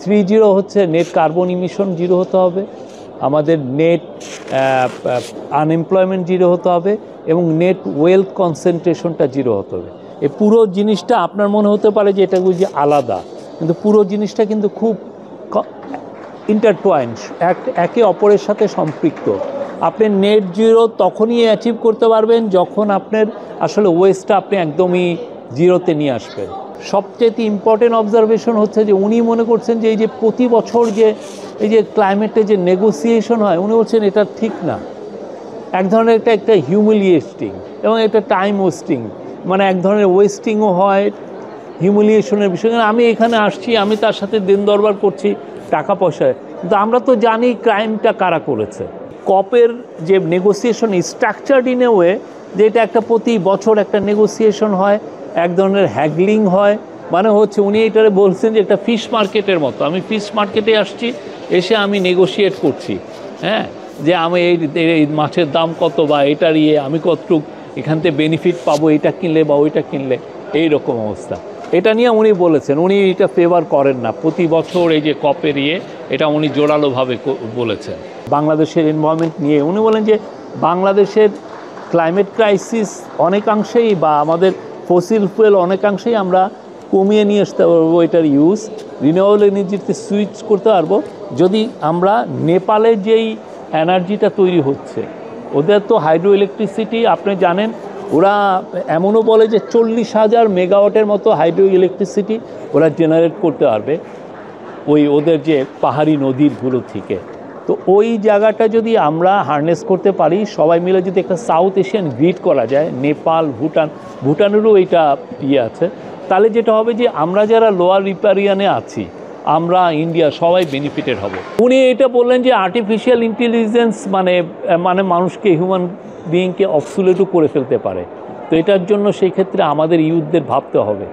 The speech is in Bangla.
3.0 হচ্ছে নেট কার্বন ইমিশন জিরো হতে হবে, আমাদের নেট আনএমপ্লয়মেন্ট জিরো হতে হবে এবং নেট ওয়েলথ কনসেন্ট্রেশনটা জিরো হতে হবে। এই পুরো জিনিসটা আপনার মনে হতে পারে যে এটা বুঝি আলাদা, কিন্তু পুরো জিনিসটা কিন্তু খুব ইন্টারটুয়াইন্ড, একে অপরের সাথে সম্পৃক্ত। আপনি নেট জিরো তখনই অ্যাচিভ করতে পারবেন যখন আপনার আসলে ওয়েস্টটা আপনি একদমই জিরোতে নিয়ে আসবেন। সবচেয়ে ইম্পর্টেন্ট অবজারভেশন হচ্ছে যে উনি মনে করছেন যে এই যে প্রতি বছর যে এই যে ক্লাইমেটে যে নেগোসিয়েশন হয়, উনি বলছেন এটা ঠিক না, এক ধরনের একটা হিউমিলিয়েটিং এবং একটা টাইম ওয়েস্টিং, মানে এক ধরনের ওয়েস্টিংও হয়, হিউমিলিয়েশনের বিষয়। আমি এখানে আসছি, আমি তার সাথে দিন দরবার করছি টাকা পয়সায়, কিন্তু আমরা তো জানি ক্রাইমটা কারা করেছে। কপের যে negotiation structured in a way যে এটা একটা প্রতি বছর একটা নেগোসিয়েশন হয়, এক ধরনের হ্যাগলিং হয়, মানে হচ্ছে উনি এটারে বলছেন যে একটা ফিশ মার্কেটের মতো। আমি ফিশ মার্কেটে আসছি, এসে আমি নেগোশিয়েট করছি, হ্যাঁ, যে আমি এই মাছের দাম কত বা এটার আমি কতটুক এখান থেকে বেনিফিট পাবো এটা কিনলে বা ওইটা কিনলে, এই রকম অবস্থা। এটা নিয়ে উনি বলেছেন উনি এটা ফেভার করেন না, প্রতি বছর এই যে কপের এটা উনি জোরালোভাবে বলেছেন। বাংলাদেশের এনভায়রনমেন্ট নিয়ে উনি বলেন যে বাংলাদেশের ক্লাইমেট ক্রাইসিস অনেকাংশেই বা আমাদের ফসিল ফুয়েল অনেকাংশেই আমরা কমিয়ে নিয়ে আসতে পারবো, এটার ইউজ রিনিউয়েবল এনার্জিতে সুইচ করতে পারবো যদি আমরা নেপালে যেই এনার্জিটা তৈরি হচ্ছে, ওদের তো হাইড্রো ইলেকট্রিসিটি আপনি জানেন, ওরা এমনও বলে যে 40,000 মেগাওয়াটের মতো হাইড্রো ইলেকট্রিসিটি ওরা জেনারেট করতে পারবে ওদের যে পাহাড়ি নদীরগুলো থেকে। তো ওই জায়গাটা যদি আমরা হারনেস করতে পারি, সবাই মিলে যদি একটা সাউথ এশিয়ান গ্রিড করা যায়, নেপাল, ভুটানেরও এইটা আছে, তাহলে যেটা হবে যে আমরা যারা লোয়ার রিপারিয়ানে আছি, আমরা ইন্ডিয়া সবাই বেনিফিটেড হব। উনি এটা বললেন যে আর্টিফিশিয়াল ইন্টেলিজেন্স মানে মানুষকে, হিউম্যান বিইংকে অবসোলিউটও করে ফেলতে পারে। তো এটার জন্য সেই ক্ষেত্রে আমাদের ইউথদের ভাবতে হবে।